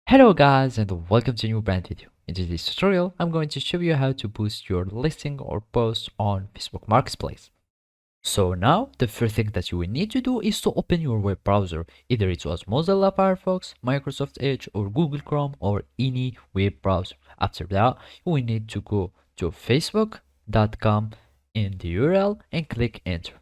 Hello guys and welcome to a new brand video. In today's tutorial, I'm going to show you how to boost your listing or post on Facebook Marketplace. So now, the first thing that you will need to do is to open your web browser. Either it was Mozilla Firefox, Microsoft Edge, or Google Chrome, or any web browser. After that, you will need to go to facebook.com in the URL and click enter.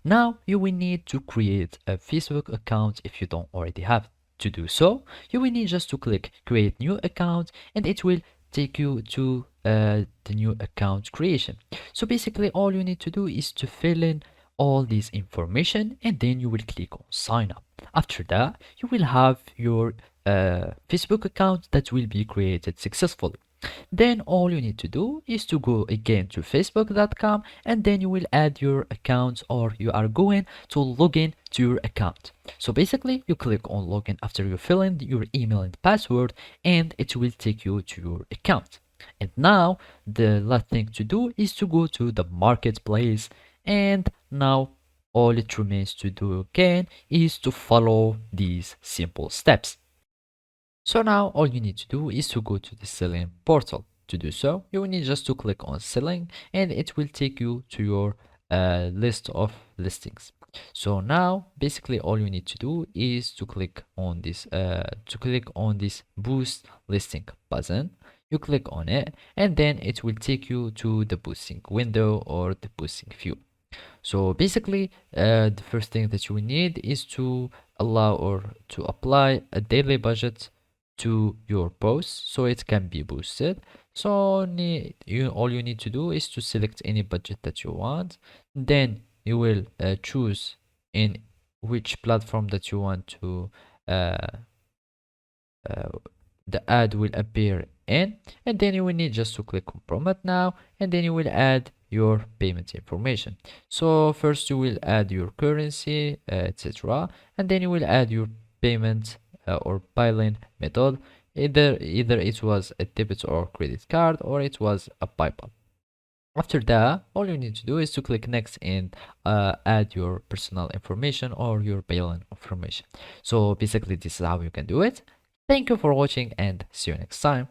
Now, you will need to create a Facebook account if you don't already have it. To do so, you will need just to click create new account and it will take you to the new account creation. So basically all you need to do is to fill in all this information and then you will click on sign up. After that, you will have your Facebook account that will be created successfully. Then all you need to do is to go again to facebook.com and then you will add your account or you are going to log in to your account. So basically you click on login after you fill in your email and password and it will take you to your account. And now the last thing to do is to go to the marketplace and now all it remains to do again is to follow these simple steps. So now all you need to do is to go to the selling portal. To do so, you will need just to click on selling and it will take you to your list of listings. So now basically all you need to do is to click on this boost listing button. You click on it and then it will take you to the boosting window or the boosting view. So basically the first thing that you will need is to allow or to apply a daily budget to your post so it can be boosted. So all you need to do is to select any budget that you want. Then you will choose in which platform that you want to uh, uh, the ad will appear in, and then you will need just to click on promote now and then you will add your payment information. So first you will add your currency, etc., and then you will add your payment or payment method. Either it was a debit or credit card or it was a PayPal. After that, all you need to do is to click next and add your personal information or your payment information. So basically this is how you can do it. Thank you for watching and see you next time.